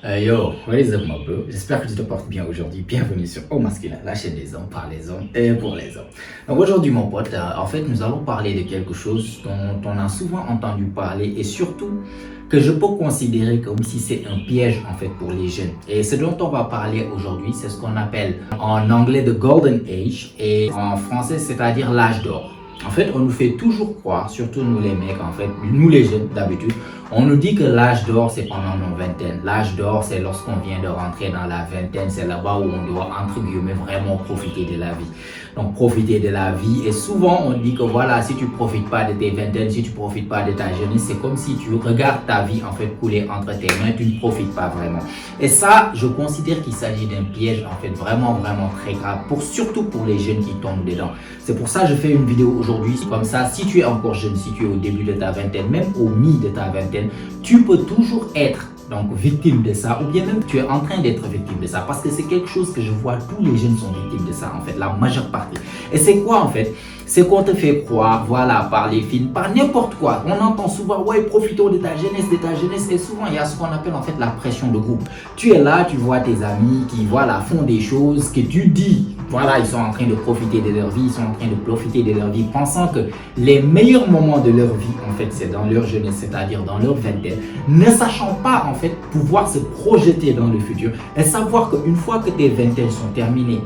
Yo, what is up, my bro? J'espère que tu te portes bien aujourd'hui. Bienvenue sur Au Masculin, la chaîne des hommes, par les hommes et pour les hommes. Donc aujourd'hui, mon pote, en fait, nous allons parler de quelque chose dont on a souvent entendu parler et surtout que je peux considérer comme si c'est un piège en fait pour les jeunes. Et ce dont on va parler aujourd'hui, c'est ce qu'on appelle en anglais the golden age et en français, c'est-à-dire l'âge d'or. En fait, on nous fait toujours croire, surtout nous les mecs, en fait, nous les jeunes d'habitude, on nous dit que l'âge d'or c'est pendant nos vingtaines. L'âge d'or c'est lorsqu'on vient de rentrer dans la vingtaine, c'est là-bas où on doit entre guillemets vraiment profiter de la vie. Donc profiter de la vie et souvent on dit que voilà, si tu profites pas de tes vingtaines, si tu profites pas de ta jeunesse, c'est comme si tu regardes ta vie en fait couler entre tes mains, tu ne profites pas vraiment. Et ça, je considère qu'il s'agit d'un piège en fait vraiment très grave, surtout pour les jeunes qui tombent dedans. C'est pour ça que je fais une vidéo aujourd'hui, comme ça, si tu es encore jeune, si tu es au début de ta vingtaine, même au milieu de ta vingtaine, tu peux toujours être donc victime de ça ou bien même tu es en train d'être victime de ça parce que c'est quelque chose que je vois tous les jeunes sont victimes de ça en fait, la majeure partie. Et c'est quoi en fait? C'est qu'on te fait croire, voilà, par les films, par n'importe quoi. On entend souvent, ouais, profitons de ta jeunesse et souvent il y a ce qu'on appelle en fait la pression de groupe. Tu es là, tu vois tes amis qui, voilà, font des choses que tu dis, voilà, ils sont en train de profiter de leur vie, ils sont en train de profiter de leur vie, pensant que les meilleurs moments de leur vie, en fait, c'est dans leur jeunesse, c'est-à-dire dans leur vingtaine, ne sachant pas, en fait, pouvoir se projeter dans le futur et savoir qu'une fois que tes vingtaines sont terminées,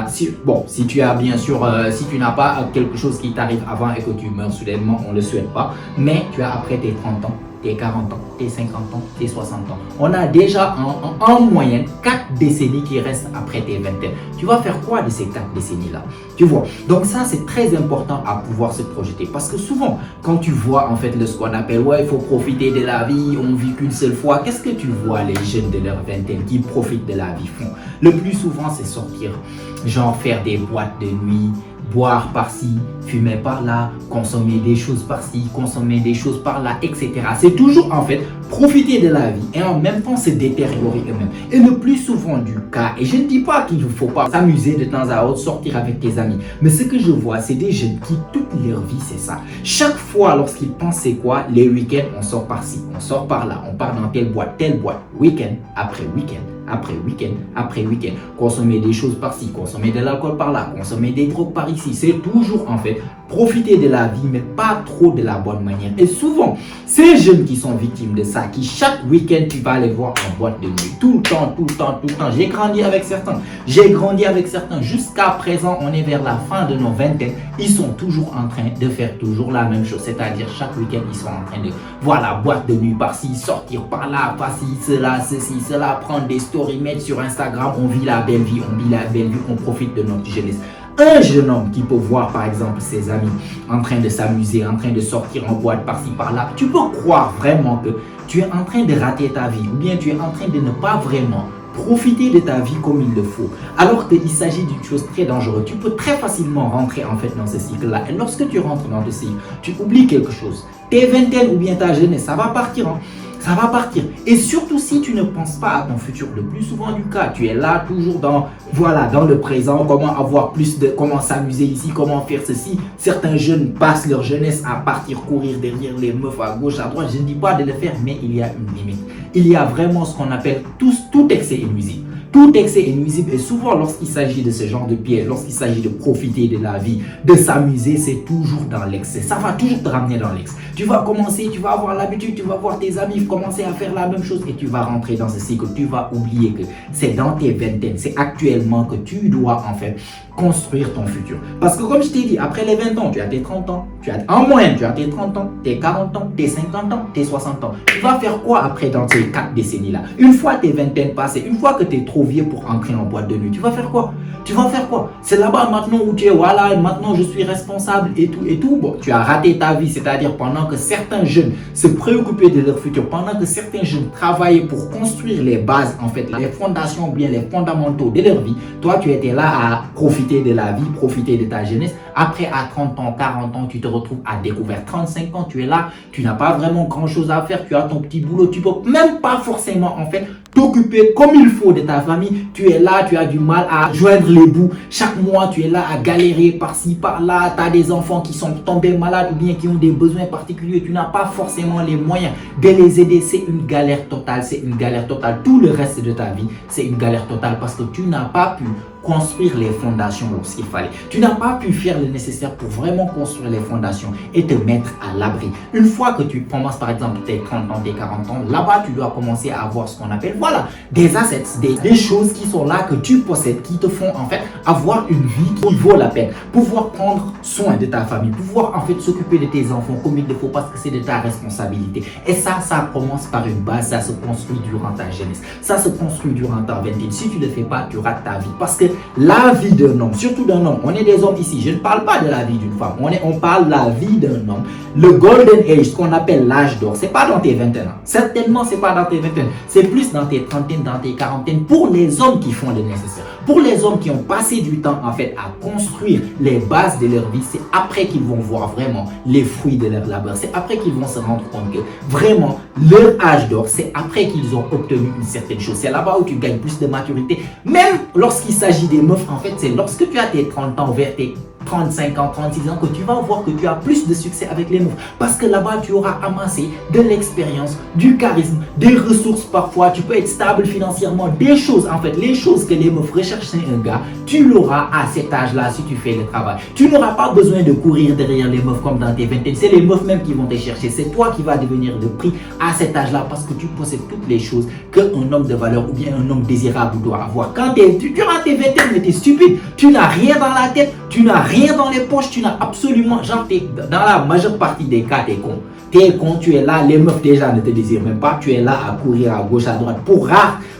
si tu as bien sûr, si tu n'as pas quelque chose qui t'arrive avant et que tu meurs soudainement, on ne le souhaite pas, mais tu as après tes 30 ans, tes 40 ans, tes 50 ans, tes 60 ans. On a déjà en moyenne 4 décennies qui restent après tes vingtaines. Tu vas faire quoi de ces 4 décennies-là? Tu vois? Donc ça, c'est très important à pouvoir se projeter. Parce que souvent, quand tu vois en fait ce qu'on appelle, ouais, il faut profiter de la vie, on vit qu'une seule fois. Qu'est-ce que tu vois les jeunes de leur vingtaine qui profitent de la vie font? Le plus souvent, c'est sortir, genre faire des boîtes de nuit, boire par-ci, fumer par-là, consommer des choses par-ci, consommer des choses par-là, etc. C'est toujours en fait profiter de la vie et en même temps se détériorer eux-mêmes. Et le plus souvent du cas, et je ne dis pas qu'il ne faut pas s'amuser de temps à autre, sortir avec tes amis, mais ce que je vois, c'est des jeunes qui toute leur vie, c'est ça. Chaque fois lorsqu'ils pensent c'est quoi, les week-ends, on sort par-ci, on sort par-là, on part dans telle boîte, week-end après week-end. Après week-end, consommer des choses par-ci, consommer de l'alcool par-là, consommer des drogues par-ici. C'est toujours en fait profiter de la vie, mais pas trop de la bonne manière. Et souvent, ces jeunes qui sont victimes de ça, qui chaque week-end, tu vas les voir en boîte de nuit, tout le temps. J'ai grandi avec certains. Jusqu'à présent, on est vers la fin de nos vingtaines. Ils sont toujours en train de faire toujours la même chose. C'est-à-dire, chaque week-end, ils sont en train de, voilà, boîte de nuit par-ci, sortir par-là, par-ci, cela, ceci, cela, prendre des stories, mettre sur Instagram, on vit la belle vie, on profite de notre jeunesse. Un jeune homme qui peut voir par exemple ses amis en train de s'amuser, en train de sortir en boîte par-ci par-là, tu peux croire vraiment que tu es en train de rater ta vie ou bien tu es en train de ne pas vraiment profiter de ta vie comme il le faut, alors qu'il s'agit d'une chose très dangereuse. Tu peux très facilement rentrer en fait dans ce cycle-là et lorsque tu rentres dans ce cycle, tu oublies quelque chose. Tes vingtaines ou bien ta jeunesse, ça va partir. Ça va partir. Et surtout si tu ne penses pas à ton futur, le plus souvent du cas, tu es là toujours dans le présent, comment avoir plus de, comment s'amuser ici, comment faire ceci. Certains jeunes passent leur jeunesse à partir courir derrière les meufs à gauche, à droite. Je ne dis pas de le faire, mais il y a une limite. Il y a vraiment ce qu'on appelle tout excès est nuisible. Tout excès est nuisible et souvent lorsqu'il s'agit de ce genre de piège, lorsqu'il s'agit de profiter de la vie, de s'amuser, c'est toujours dans l'excès. Ça va toujours te ramener dans l'excès. Tu vas commencer, tu vas avoir l'habitude, tu vas voir tes amis commencer à faire la même chose et tu vas rentrer dans ce cycle. Tu vas oublier que c'est dans tes vingtaines, c'est actuellement que tu dois en fait construire ton futur. Parce que comme je t'ai dit, après les 20 ans, tu as tes 30 ans, en moyenne, tu as tes 30 ans, tes 40 ans, tes 50 ans, tes 60 ans. Tu vas faire quoi après dans ces 4 décennies-là? Une fois tes vingtaines passées, une fois que tu es trop vieux pour entrer en boîte de nuit, tu vas faire quoi? C'est là-bas maintenant où tu es, voilà, maintenant je suis responsable et tout. Bon, tu as raté ta vie, c'est-à-dire pendant que certains jeunes se préoccupaient de leur futur, pendant que certains jeunes travaillaient pour construire les bases, en fait, les fondations ou bien les fondamentaux de leur vie, toi tu étais là à profiter de la vie, profiter de ta jeunesse, Après, à 30 ans, 40 ans, tu te retrouves à découvert. 35 ans, tu es là, tu n'as pas vraiment grand-chose à faire, tu as ton petit boulot, tu peux même pas forcément, en fait, t'occuper comme il faut de ta famille. Tu es là, tu as du mal à joindre les bouts. Chaque mois, tu es là à galérer par-ci, par-là. Tu as des enfants qui sont tombés malades ou bien qui ont des besoins particuliers. Tu n'as pas forcément les moyens de les aider. C'est une galère totale. C'est une galère totale. Tout le reste de ta vie, c'est une galère totale parce que tu n'as pas pu construire les fondations lorsqu'il fallait. Tu n'as pas pu faire le nécessaire pour vraiment construire les fondations et te mettre à l'abri. Une fois que tu commences par exemple tes 30 ans, tes 40 ans, là-bas tu dois commencer à avoir ce qu'on appelle, voilà, des assets, des choses qui sont là que tu possèdes, qui te font en fait avoir une vie qui vaut la peine. Pouvoir prendre soin de ta famille, pouvoir en fait s'occuper de tes enfants comme il le faut parce que c'est de ta responsabilité. Et ça commence par une base, ça se construit durant ta jeunesse, ça se construit durant ta vingtaine. Si tu ne le fais pas, tu rates ta vie parce que la vie d'un homme, surtout d'un homme, on est des hommes ici, je ne parle pas de la vie d'une femme, on parle de la vie d'un homme. Le golden age, ce qu'on appelle l'âge d'or, c'est pas dans tes 21 ans. Certainement, c'est pas dans tes 21 ans. C'est plus dans tes trentaines, dans tes quarantaines, pour les hommes qui font le nécessaire. Pour les hommes qui ont passé du temps, en fait, à construire les bases de leur vie, c'est après qu'ils vont voir vraiment les fruits de leur labeur. C'est après qu'ils vont se rendre compte que vraiment, leur âge d'or, c'est après qu'ils ont obtenu une certaine chose. C'est là-bas où tu gagnes plus de maturité. Même lorsqu'il s'agit des meufs, en fait, c'est lorsque tu as tes 30 ans vers tes 35 ans, 36 ans, que tu vas voir que tu as plus de succès avec les meufs. Parce que là-bas, tu auras amassé de l'expérience, du charisme, des ressources parfois. Tu peux être stable financièrement, des choses, en fait, les choses que les meufs recherchent chez un gars, tu l'auras à cet âge-là si tu fais le travail. Tu n'auras pas besoin de courir derrière les meufs comme dans tes vingtaines. C'est les meufs même qui vont te chercher. C'est toi qui vas devenir le prix à cet âge-là parce que tu possèdes toutes les choses qu'un homme de valeur ou bien un homme désirable doit avoir. Quand tu auras tes vingtaines, mais tu es stupide. Tu n'as rien dans la tête, tu n'as rien dans les poches, tu n'as absolument, genre, dans la majeure partie des cas, t'es con. T'es con, tu es là, les meufs déjà ne te désirent même pas, tu es là à courir à gauche, à droite.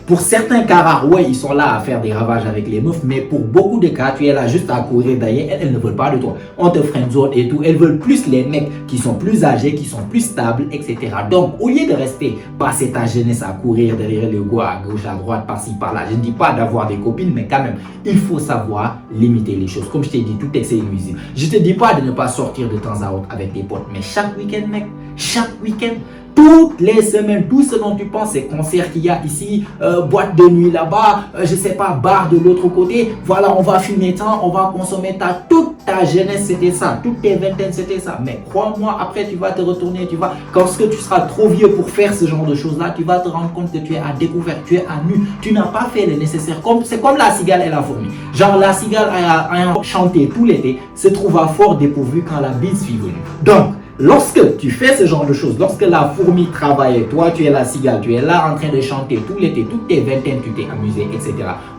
Pour certains cas rares, ouais, ils sont là à faire des ravages avec les meufs, mais pour beaucoup de cas, tu es là juste à courir derrière, elles ne veulent pas de toi. On te friendzone et tout, elles veulent plus les mecs qui sont plus âgés, qui sont plus stables, etc. Donc, au lieu de rester passer ta jeunesse à courir derrière les gars à gauche, à droite, par-ci, par-là, je ne dis pas d'avoir des copines, mais quand même, il faut savoir limiter les choses. Comme je t'ai dit, tout excès est nuisible. Je te dis pas de ne pas sortir de temps à autre avec tes potes, mais chaque week-end, mec, chaque week-end, toutes les semaines, tout ce dont tu penses, ces concerts qu'il y a ici, boîte de nuit là-bas, je sais pas, bar de l'autre côté, voilà, on va fumer tant, on va consommer tant. Toute ta jeunesse, c'était ça, toutes tes vingtaines, c'était ça. Mais crois-moi, après, tu vas te retourner, lorsque tu seras trop vieux pour faire ce genre de choses-là, tu vas te rendre compte que tu es à découvert, tu es à nu, tu n'as pas fait le nécessaire. C'est comme la cigale et la fourmi. Genre, la cigale a chanté tout l'été, se trouva fort dépourvu quand la bise fut venue. Donc, lorsque tu fais ce genre de choses, lorsque la fourmi travaille, toi tu es la cigale, tu es là en train de chanter tout l'été, toutes tes vingtaines, tu t'es amusé, etc.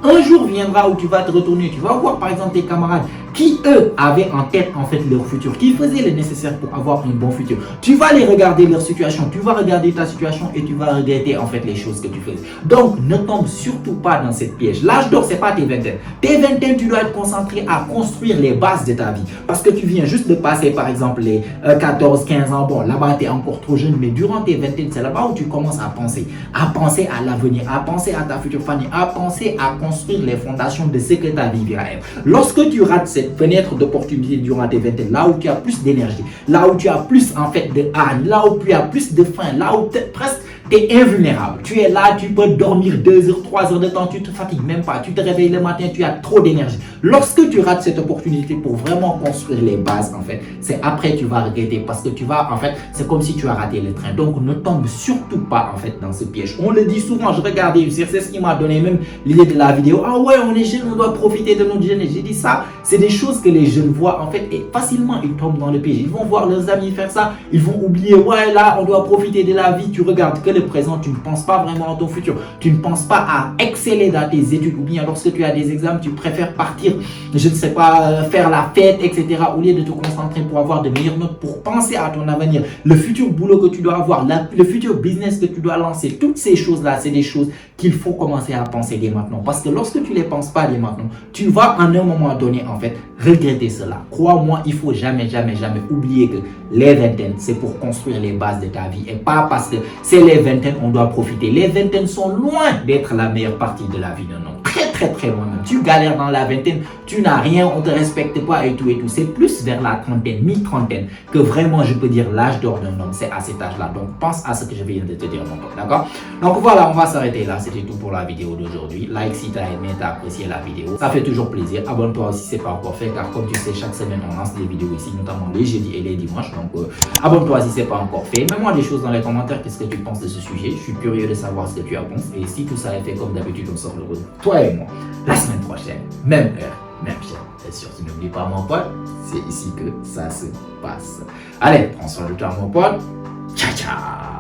Un jour viendra où tu vas te retourner, tu vas voir par exemple tes camarades qui eux avaient en tête en fait leur futur, qui faisaient le nécessaire pour avoir un bon futur. Tu vas les regarder leur situation, tu vas regarder ta situation et tu vas regretter en fait les choses que tu faisais. Donc ne tombe surtout pas dans cette piège. L'âge d'or c'est pas tes vingtaines. Tes vingtaines tu dois être concentré à construire les bases de ta vie. Parce que tu viens juste de passer par exemple les 14, 15 ans, bon là-bas tu es encore trop jeune, mais durant tes vingtaines c'est là-bas où tu commences à penser à l'avenir, à penser à ta future famille, à penser à construire les fondations de ce que ta vie va être. Lorsque tu rates cette fenêtre d'opportunité durant tes vingtaines, là où tu as plus d'énergie, là où tu as plus en fait de hargne, là où tu as plus de faim, là où presque tu es invulnérable. Tu es là, tu peux dormir 2 heures, 3 heures de temps, tu te fatigues même pas, tu te réveilles le matin, tu as trop d'énergie. Lorsque tu rates cette opportunité pour vraiment construire les bases, en fait, c'est après tu vas regretter parce que tu vas, en fait, c'est comme si tu as raté le train. Donc, ne tombe surtout pas, en fait, dans ce piège. On le dit souvent, je regardais, c'est ce qui m'a donné même l'idée de la vidéo. Ah ouais, on est jeunes, on doit profiter de notre jeunesse. J'ai dit ça, c'est des choses que les jeunes voient, en fait, et facilement, ils tombent dans le piège. Ils vont voir leurs amis faire ça, ils vont oublier, ouais, là, on doit profiter de la vie. Tu regardes que le présent, tu ne penses pas vraiment à ton futur, tu ne penses pas à exceller dans tes études, ou bien lorsque tu as des examens, tu préfères partir, je ne sais pas, faire la fête, etc., au lieu de te concentrer pour avoir de meilleures notes, pour penser à ton avenir, le futur boulot que tu dois avoir, le futur business que tu dois lancer. Toutes ces choses-là, c'est des choses qu'il faut commencer à penser dès maintenant, parce que lorsque tu ne les penses pas dès maintenant, tu vas en un moment donné, en fait, regretter cela. Crois-moi, il faut jamais, jamais, jamais oublier que les vingtaines, c'est pour construire les bases de ta vie, et pas parce que c'est les vingtaines on doit profiter. Les vingtaines sont loin d'être la meilleure partie de la vie d'un homme. très loin même. Tu galères dans la vingtaine, tu n'as rien, on ne te respecte pas et tout. C'est plus vers la trentaine, mi-trentaine, que vraiment je peux dire l'âge d'or d'un homme, c'est à cet âge-là. Donc pense à ce que je viens de te dire, mon pote, d'accord? Donc voilà, on va s'arrêter là. C'était tout pour la vidéo d'aujourd'hui. Like si tu as aimé, tu as apprécié la vidéo. Ça fait toujours plaisir. Abonne-toi aussi si ce n'est pas encore fait, car comme tu sais, chaque semaine on lance des vidéos ici, notamment les jeudis et les dimanches. Donc abonne-toi si ce n'est pas encore fait. Mets-moi des choses dans les commentaires, qu'est-ce que tu penses de ce sujet. Je suis curieux de savoir ce que tu en penses. Et si tout ça est fait comme d'habitude, on sort le retour, toi et moi, la semaine prochaine, même heure, même chaîne. Et surtout, n'oublie pas, mon pote, c'est ici que ça se passe. Allez, prends soin de toi, mon pote. Ciao, ciao.